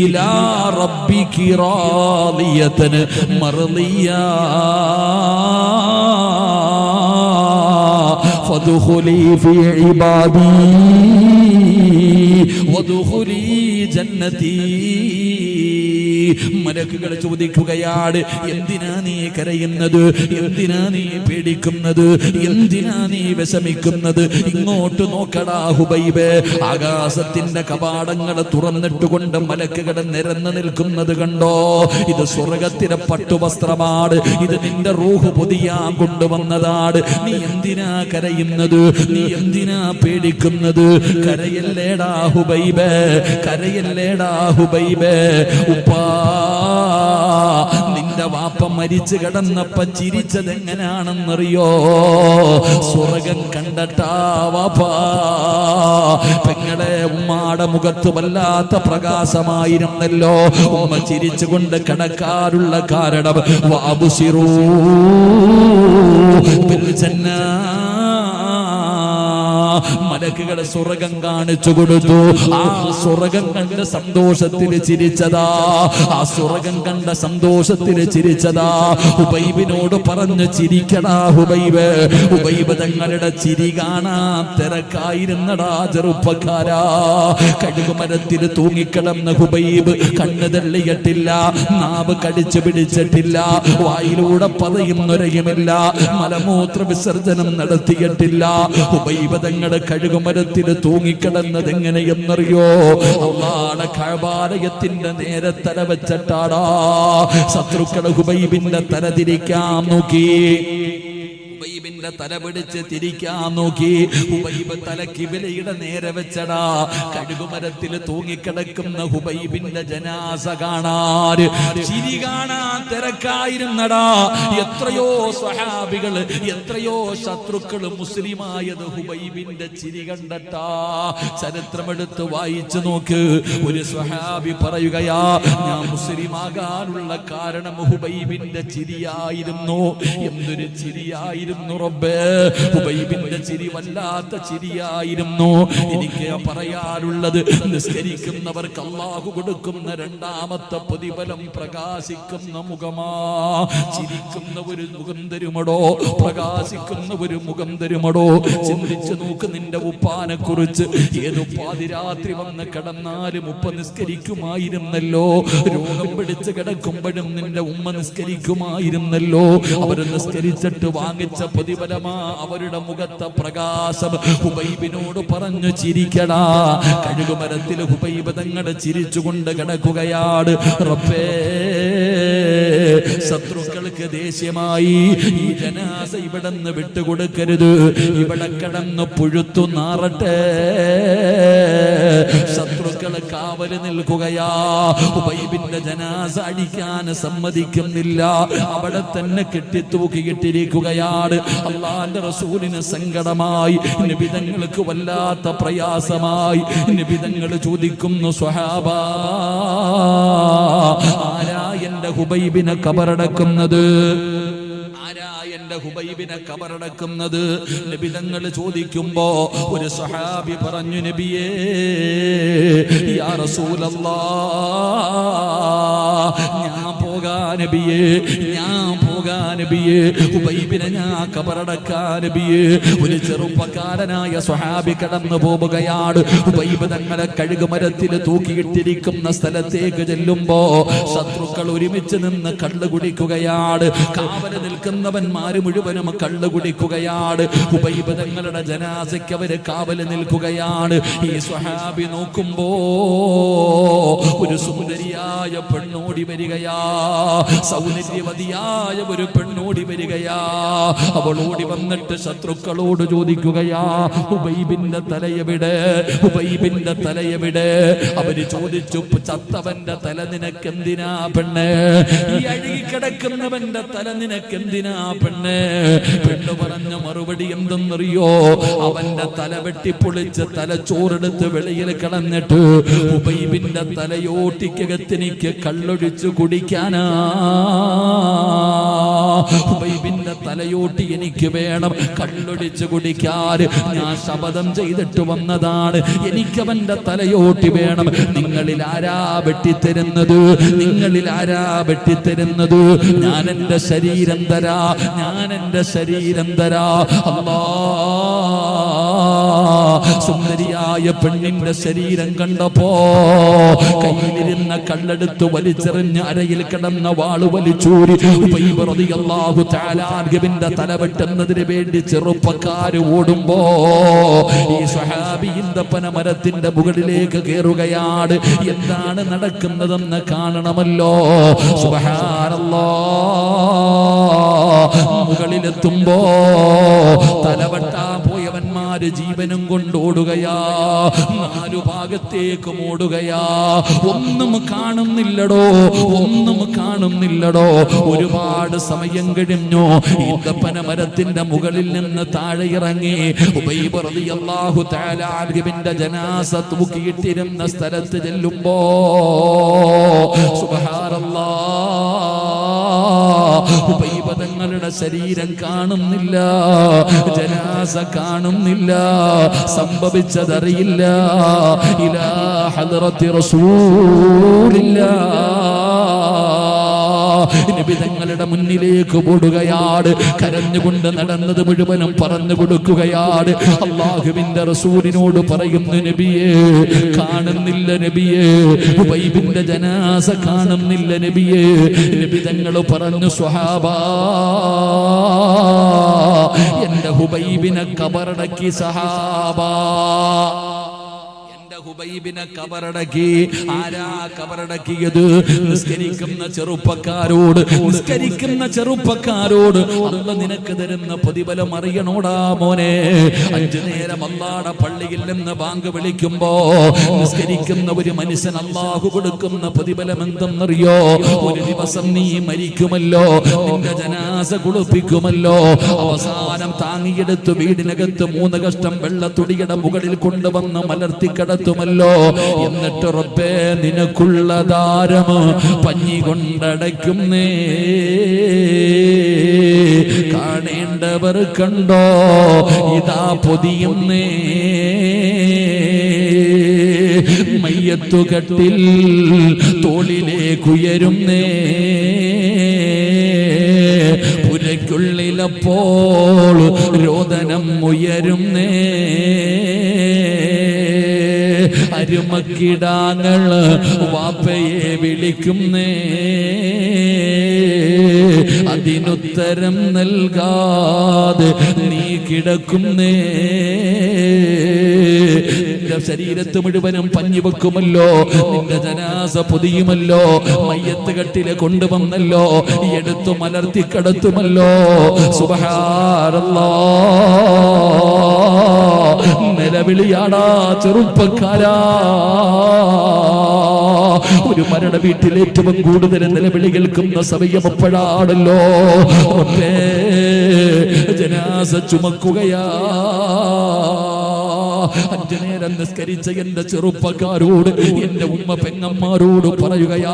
ഇലാ റബ്ബികി റാദിയതൻ മർദിയാ ഫദ്ഖുലി ഫീ ഇബാദി വദ്ഖുലി ജന്നതി. മലക്കുകൾ ചോദിക്കുകയാണ്, എന്തിനാ നീ കരയുന്നത്? എന്തിനാ നീ പേടിക്കുന്നത്? എന്തിനാ നീ വിഷമിക്കുന്നത്? ഇങ്ങോട്ട് നോക്കടാ ഹുബൈബേ. ആകാശത്തിന്റെ കവാടങ്ങൾ തുറന്നിട്ടുകൊണ്ട് മലക്കുകൾ നിരന്നു നിൽക്കുന്നത് കണ്ടോ? ഇത് സ്വർഗത്തിലെ പട്ടുവസ്ത്രമാണ്. ഇത് നിന്റെ റൂഹ് പൊതിയാൻ കൊണ്ടുവന്നതാണ്. നീ എന്തിനാ കരയുന്നത്? നീ എന്തിനാ പേടിക്കുന്നത്? കരയല്ലേടാ ഹുബൈബേ, കരയല്ലേടാ ഹുബൈബേ. ഉപ്പാ, നിന്റെ വാപ്പ മരിച്ചു കിടന്നപ്പ ചിരിച്ചത് എങ്ങനെയാണെന്നറിയോ? സ്വർഗം കണ്ടട്ടാ വാപ്പാ. പെങ്ങളെ, ഉമ്മാടെ മുഖത്ത് വല്ലാത്ത പ്രകാശമായിരുന്നല്ലോ. ഉമ്മ ചിരിച്ചുകൊണ്ട് കിടക്കാറുള്ള കാരണം വഅബ്ശിറൂ ബിൽ ജന്ന. മലക്കുകൾ സ്വർഗം കാണിച്ചു കൊടുത്തു. ആ സ്വർഗം കണ്ട സന്തോഷത്തിൽ ചിരിച്ചതാ. ആ സ്വർഗം കണ്ട സന്തോഷത്തിൽ ചിരിച്ചതാ. ഹുബൈബിനോട് പറഞ്ഞു, ചിരിക്കടാ ഹുബൈബ്. ഹുബൈബ് തങ്ങളുടെ ചിരി കാണാൻ തിരക്കായിരുന്നടാ ചെറുപ്പക്കാരാ. കഴുകുമരത്തിൽ തൂങ്ങിക്കിടന്ന ഹുബൈബ് കണ്ണ് തള്ളിയിട്ടില്ല, നാവ് കടിച്ചു പിടിച്ചിട്ടില്ല, വായിലൂടെ പതയുന്നൊരയുമില്ല, മലമൂത്ര വിസർജനം നടത്തിയിട്ടില്ല. ഹുബൈബ് തങ്ങളുടെ കഴുകുമരത്തിൽ തൂങ്ങിക്കിടന്നത് എങ്ങനെയെന്നറിയോ? അല്ലാഹുവിന്റെ കഅബാലയത്തിന്റെ നേരെ തല വെച്ചിട്ടാടാ. ശത്രുക്കൾ ഹുബൈബിന്റെ തല തിരിക്കാൻ നോക്കി. ഹുബൈബിന്റെ തല പിടിച്ച് തിരിക്കാൻ നോക്കി. ഹുബൈബ് തല കിബിലയുടെ നേരെ വെച്ചടാ. കഴുകുമരത്തിൽ തൂങ്ങിക്കിടക്കുന്ന ഹുബൈബിന്റെ ജനാസ കാണാൻ, ചിരി കാണാൻ തിരക്കായിരുന്നടാ. എത്രയോ സ്വഹാബികള്, എത്രയോ ശത്രുക്കൾ മുസ്ലിമായത് ഹുബൈബിന്റെ ചിരി കണ്ടട്ടാ. ചരിത്രമെടുത്ത് വായിച്ചു നോക്ക്. ഒരു സ്വഹാബി പറയുകയാ, ഞാൻ മുസ്ലിമാകാനുള്ള കാരണം ഹുബൈബിന്റെ ചിരിയായിരുന്നു. എന്തൊരു ചിരിയായിരുന്നു റബ്ബേ! ഹുബൈബിന്റെ ചിരി വല്ലാത്ത ചിരിയായിരുന്നു. എനിക്ക് പറയാനുള്ളത്, നിസ്കരിക്കുന്നവർക്ക് അല്ലാഹു കൊടുക്കുന്ന രണ്ടാമത്തെ പ്രതിഫലം പ്രകാശിക്കുന്ന മുഖം മുഖമാ. ചിരിക്കുന്ന ഒരു മുഖം തരുമടോ, പ്രകാശിക്കുന്ന ഒരു മുഖം തരുമടോ. ചിന്തിച്ചു നോക്ക് നിന്റെ ഉപ്പാനെ കുറിച്ച്. ഏത് പാതിരാത്രി വന്ന് കിടന്നാലും ഉപ്പ നിസ്കരിക്കുമായിരുന്നല്ലോ. രോഗം പിടിച്ച് കിടക്കുമ്പോഴും നിന്റെ ഉമ്മ നിസ്കരിക്കുമായിരുന്നല്ലോ. അവർ നിസ്കരിച്ചിട്ട് വാങ്ങിച്ച പ്രതിഫലമാ അവരുടെ മുഖത്തെ പ്രകാശം. ഹുബൈബിനോട് പറഞ്ഞു ചിരിക്കടാ. കഴുകുമരത്തിൽ ഹുബൈബ് തങ്ങളെ ചിരിച്ചുകൊണ്ട് കിടക്കുകയാണ്. റബ്ബേ, ശത്രുക്കൾക്ക് ദേഷ്യമായി ഈ ജനാസ ഇവിടെ നിന്ന് വിട്ടുകൊടുക്കരുത്, ഇവിടെ കിടന്ന് പുഴുത്തു നാറട്ടെ. ശത്രുക്കള് കാവല് നിൽക്കുകയാ. ഹുബൈബിന്റെ ജനാസ അടിക്കാൻ സമ്മതിക്കുന്നില്ല. അവിടെ തന്നെ കെട്ടിത്തൂക്കിയിട്ടിരിക്കുകയാണ്. അല്ലാഹുവിന്റെ റസൂലിന് സങ്കടമായി. നബി തങ്ങൾക്ക് വല്ലാത്ത പ്രയാസമായി. നബി തങ്ങൾ ചോദിക്കുന്നു, സ്വഹാബാ, ആരാ എന്റെ ഹുബൈബിനെ കബറടക്കുന്നത്? ആരാ എന്റെ ഹുബൈബിനെ കബറടക്കുന്നത്? നബി തങ്ങൾ ചോദിക്കുമ്പോ ഒരു സഹാബി പറഞ്ഞു, നബിയേ, യാ റസൂലല്ലാഹ്, ഞാൻ പോകാ നബിയേ, ഞാൻ പോകാ നബിയേ, ഹുബൈബിനെ ഞാൻ കബറടക്കാ നബിയേ. ഒരു ചെറുപ്പക്കാരനായ സ്വഹാബി കടന്നു പോവുകയാണ്. ഹുബൈബ് തങ്ങളെ കഴുകുമരത്തിൽ തൂക്കിയിട്ടിരിക്കുന്ന സ്ഥലത്തേക്ക് ചെല്ലുമ്പോ ശത്രുക്കൾ ഒരുമിച്ച് നിന്ന് കള്ളു കുടിക്കുകയാണ്. കാവല് നിൽക്കുന്നവന്മാര് മുഴുവനും കള്ളു കുടിക്കുകയാണ്. ഹുബൈബ് തങ്ങളുടെ ജനാസയ്ക്ക് അവര് കാവല് നിൽക്കുകയാണ്. ഈ സ്വഹാബി നോക്കുമ്പോ ഒരു സുന്ദരിയായ പെണ്ണോടി വരികയാ, സൗന്ദര്യവതിയായ ഒരു പെണ്ണോടി വരികയാ. അവൾ ഓടി വന്നിട്ട് ശത്രുക്കളോട് ചോദിക്കുകയാ, ഹുബൈബിന്റെ തലയെവിടെ, ഹുബൈബിന്റെ തലയെവിടെ? അവര് ചോദിച്ചു, ചത്തവന്റെ തല നിനക്കെന്തിനാ പെണ്ണ്? ഈ അഴുകിക്കിടക്കുന്നവന്റെ തല നിനക്കെന്തിനാ പെണ്ണ്? പെണ്ണ് പറഞ്ഞ മറുപടി എന്തെന്നറിയോ? അവന്റെ തല വെട്ടിപ്പൊളിച്ച് തലച്ചോറെടുത്ത് വെളിയിൽ കളഞ്ഞിട്ട് ഹുബൈബിന്റെ തലയോട്ടിക്കകത്തെനിക്ക് കള്ളൊഴിച്ചു കുടിക്കാനാ. ഹുബൈബിന്റെ തലയോട്ടി എനിക്ക് വേണം, കള്ളൊഴിച്ചു കുടിക്കാൻ ഞാൻ ശപഥം ചെയ്തിട്ട് വന്നതാണ്. എനിക്കവന്റെ തലയോട്ടി വേണം. നിങ്ങളിൽ ആരാ വെട്ടിത്തരുന്നത്? നിങ്ങളിൽ ആരാ വെട്ടിത്തരുന്നത്? ഞാൻ എന്റെ ശരീരം തരാ, ഞാൻ എന്റെ ശരീരം തരാ. അല്ലാ, സുന്ദരിയായ പെണ്ണിന്റെ ശരീരം കണ്ടപ്പോ കയ്യിലിരുന്ന കള്ളെടുത്ത് വലിച്ചെറിഞ്ഞ് അരയിൽ കിടന്ന വാള് വലിച്ചൂരി ഹുബൈബ് റളിയല്ലാഹു തആല അൻഹുവിന്റെ തല വെട്ടുന്നതിന് വേണ്ടി ചെറുപ്പക്കാര് ഓടുമ്പോ ഈ സ്വഹാബി ഈന്തപ്പന മരത്തിന്റെ മുകളിലേക്ക് കയറുകയാണ്. എന്താണ് നടക്കുന്നതെന്ന് കാണണമല്ലോ. സുബ്ഹാനല്ലാഹ്, മുകളിലെത്തുമ്പോ തലവെട്ടാൻ പോയവന്മാര് ജീവനും കൊണ്ടോടുകയാ. നാലു ഭാഗത്തേക്കും ഓടുകയാ. ഒന്നും കാണുന്നില്ലടോ, ഒന്നും കാണുന്നില്ലടോ. ഒരുപാട് സമയം കഴിഞ്ഞു. ഈന്തപ്പന മരത്തിന്റെ മുകളിൽ നിന്ന് താഴെ ഇറങ്ങി ഹുബൈബ് റളിയല്ലാഹു തആല അൻഹുവിന്റെ ജനാസ തൂക്കിയിട്ടിരുന്ന സ്ഥലത്ത് ചെല്ലുമ്പോ സുബ്ഹാനല്ലാഹ്, ഹുബൈബ് തങ്ങളുടെ ശരീരം കാണുന്നില്ല, ജനാസ കാണുന്നില്ല, സംഭവിച്ചതറിയില്ല. ഇലാ ഹദ്റത്തി റസൂലില്ലാഹ്, നബി തങ്ങളുടെ മുന്നിലേക്ക് ഓടുകയാണ്. കരഞ്ഞുകൊണ്ട് നടന്നത് മുഴുവനും പറഞ്ഞു കൊടുക്കുകയാണ്. അല്ലാഹുവിന്റെ റസൂലിനോട് പറയുന്നു, നബിയേ, കാണുന്നില്ല നബിയേ, ഹുബൈബിന്റെ ജനാസ കാണുന്നില്ല നബിയേ. നബി തങ്ങൾ പറഞ്ഞു, സ്വഹാബാ, എന്റെ ഹുബൈബിനെ കബറടക്കി സഹാബാ. ഹുബൈബിനെ കബറടക്കി. ആരാ കബറടക്കിയത്? നിസ്കരിക്കുന്ന ചെറുപ്പക്കാരോട്, നിസ്കരിക്കുന്ന ചെറുപ്പക്കാരോട് അല്ലാഹു നിനക്ക് തരുന്ന പ്രതിഫലം അറിയണോടാ മോനെ. 5 നേരം അല്ലാഹുവിന്റെ പള്ളിയിൽ നിന്ന് ബാങ്ക് വിളിക്കുമ്പോ നിസ്കരിക്കുന്ന ഒരു മനുഷ്യൻ അല്ലാഹു കൊടുക്കുന്ന പ്രതിഫലം എന്തെന്നറിയോ? ഒരു ദിവസം നീ മരിക്കുമല്ലോ, നിന്റെ ജനാസ കുളിപ്പിക്കുമല്ലോ, അവസാനം താങ്ങിയെടുത്ത് വീടിനകത്ത് 3 കഷ്ടം വെള്ളത്തുടിയുടെ മുകളിൽ കൊണ്ടുവന്ന് മലർത്തിക്കടത്തും. എന്നിട്ട് റബ്ബേ, നിനക്കുള്ള ദാരം പഞ്ഞി കൊണ്ടടയ്ക്കുന്നേ, കാണേണ്ടവർ കണ്ടോ, ഇതാ പൊതിയുന്നേ. മയ്യത്തുകട്ടിൽ തോളിലേക്കുയരുന്നേ, തലയ്ക്കുള്ളിലപ്പോൾ രോദനം ഉയരുന്നേ അരുമക്കിടാങ്ങള് വാപ്പയെ വിളിക്കുന്നേ അതിനുത്തരം നൽകാതെ നീ കിടക്കുന്നേ നിന്റെ ശരീരത്ത് മുഴുവനും പഞ്ഞി വെക്കുമല്ലോ നിന്റെ ജനാസ പൊതിയുമല്ലോ മയ്യത്ത് കട്ടിലെ കൊണ്ടുവന്നല്ലോ എടുത്തു മലർത്തി കടത്തുമല്ലോ സുബ്ഹാനല്ലാഹ് നിലവിളിയാടാ ചെറുപ്പക്കാരാ ഒരു മരണ വീട്ടിൽ ഏറ്റവും കൂടുതൽ നിലവിളി കേൾക്കുന്ന സമയം എപ്പോഴാണല്ലോ ജനാസ ചുമക്കുകയാ 5 നേരം നിസ്കരിച്ച എന്റെ ചെറുപ്പക്കാരോട് എന്റെ ഉമ്മ പെങ്ങന്മാരോട് പറയുകയാ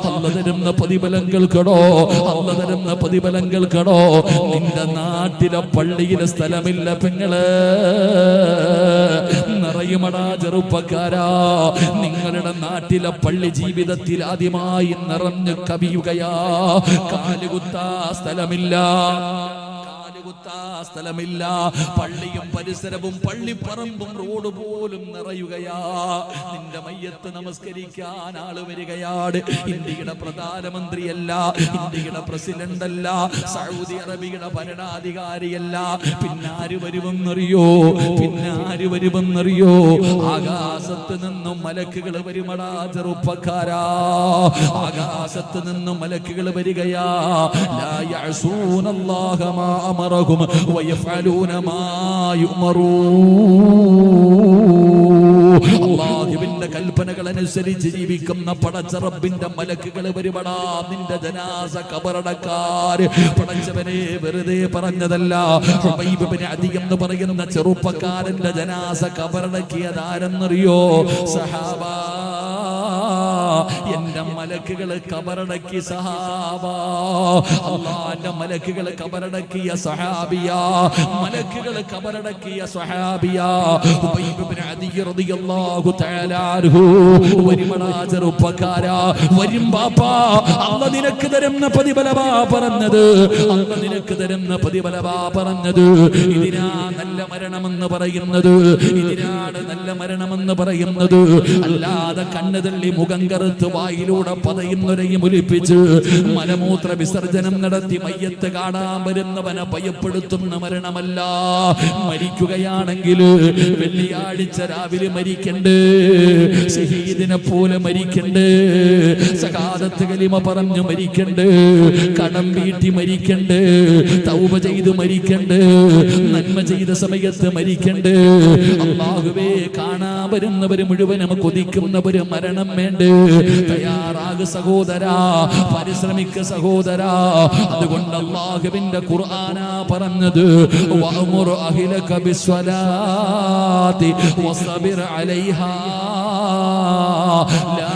അല്ലാഹു തരുന്ന പ്രതിഫലങ്ങൾക്കടോ അല്ലാഹു തരുന്ന പ്രതിഫലങ്ങൾക്കടോ നിന്റെ നാട്ടിലെ പള്ളിയിലെ സ്ഥലമില്ല പെങ്ങള് നിറയുമടാ ചെറുപ്പക്കാരാ നിങ്ങളുടെ നാട്ടിലെ പള്ളി ജീവിതത്തിൽ ആദ്യമായി നിറഞ്ഞു കവിയുകയാ കാലുകുത്താ സ്ഥലമില്ല സ്ഥലമില്ല പള്ളിയും പരിസരവും പള്ളിപ്പറമ്പും റോഡ് പോലും നിറയുകയാ നിന്റെ മയ്യത്ത് നമസ്കരിക്കാൻ ആള് വരികയാണ് ഇന്ത്യയുടെ പ്രധാനമന്ത്രിയല്ല ഇന്ത്യയുടെ പ്രസിഡന്റ് അല്ല സൗദി അറേബ്യയുടെ ഭരണാധികാരിയല്ല പിന്നാര് വരുമെന്നറിയോ ആകാശത്ത് നിന്നും മലക്കുകൾ വരുമടാ ചെറുപ്പക്കാരാ ആകാശത്ത് നിന്നും മലക്കുകൾ വരികയാ ലാ യഅസൂനല്ലാഹ മാ അമറഹും വയഫഅലൂന മാ യുമറൂൻ അല്ലാഹുവിന്റെ കൽപ്പനകൾ അനുസരിച്ച് ജീവിക്കുന്ന പടച്ച റബ്ബിന്റെ മലക്കുകൾ വരുമടാ നിന്റെ ജനാസ ഖബറടക്കാർ പടച്ചവനെ വെറുതെ പറഞ്ഞതല്ല ഹുബൈബ് ഇബ്നു അദി എന്ന് പറയുന്ന ചെറുപ്പക്കാരന്റെ ജനാസ ഖബറടക്കിയതാരെന്നറിയോ സഹാബ എന്റെ മലക്കുകൾ ഖബറടക്കി സഹാബ അല്ലാഹുവിന്റെ മലക്കുകൾ ഖബറടക്കിയ സഹാബിയാ മലക്കുകൾ ഖബറടക്കിയ സഹാബിയാ ഹുബൈബ് ഇബ്നു അദി റളിയല്ലാഹു തആല അൻഹു വരുമടാ ചെറുപ്പക്കാരാ വരും ബാപ്പാ അല്ലാഹു നിനക്ക് തരുന്ന പ്രതിഫലമാ പറഞ്ഞത് അല്ലാഹു നിനക്ക് തരുന്ന പ്രതിഫലമാ പറഞ്ഞത് ഇതിനാ നല്ല മരണമെന്ന് പറയുന്നത് ഇതിനാണ് നല്ല മരണമെന്ന് പറയുന്നത് അല്ലാതെ കണ്ണ് തള്ളി മുഖം കറുത്ത് വായിലൂടെ പതയുന്നവരെയും ഒലിപ്പിച്ച് മലമൂത്ര വിസർജനം നടത്തി മയ്യത്ത് കാണാൻ വരുന്നവനെ ഭയപ്പെടുത്തുന്ന മരണമല്ല മരിക്കുകയാണെങ്കിൽ വെള്ളിയാഴ്ച രാവിലെ മരിക്കണ്ടേ ശഹീദിനെ പോലെ മരിക്കണ്ടേ സഹാദത്ത് കലിമ പറഞ്ഞു മരിക്കണ്ടേ കടം വീട്ടി മരിക്കണ്ടേ തൗബ ചെയ്ത് മരിക്കണ്ടേ നന്മ ചെയ്ത സമയത്ത് മരിക്കണ്ടേ അല്ലാഹുവേ കാണാൻ വരുന്നവര് മുഴുവനും കൊതിക്കുന്നവര് മരണം വേണ്ടേ തയ്യാറാകു സഹോദരാ പരിശ്രമിക്ക സഹോദരാ അതുകൊണ്ട് അല്ലാഹുവിന്റെ ഖുർആനാ പറഞ്ഞത് വഅമുർ അഹ്ലക ബിസ്സലാത്തി വസ്ബിർ അലൈഹാ ലാ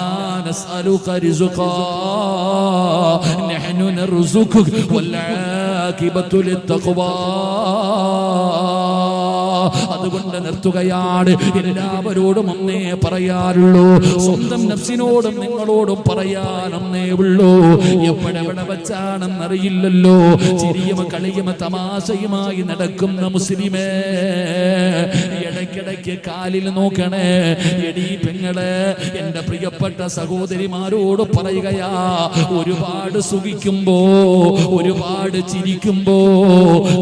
നസ്അലുക റിസ്ഖാ നഹ്നു നർസുകുക വൽ ആഖിബത്തു ലിത്തഖ്വാ അതുകൊണ്ട് നിർത്തുകയാണ് എല്ലാവരോടും ഒന്നേ പറയാറുള്ളൂ സ്വന്തം നഫ്സിനോടും നിങ്ങളോടും പറയാനൊന്നേ ഉള്ളൂ എപ്പോഴെവിടെ വെച്ചാണെന്നറിയില്ലല്ലോ ചിരിയും കളിയും തമാശയുമായി നടക്കുന്ന മുസ്ലിമേ ഇടയ്ക്കിടയ്ക്ക് കാലിൽ നോക്കണേ എടീ പെങ്ങളെ എന്റെ പ്രിയപ്പെട്ട സഹോദരിമാരോട് പറയുകയാ ഒരുപാട് സുഖിക്കുമ്പോ ഒരുപാട് ചിരിക്കുമ്പോ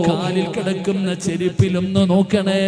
കാലിൽ കിടക്കുന്ന ചെരുപ്പിലൊന്ന് നോക്കണേ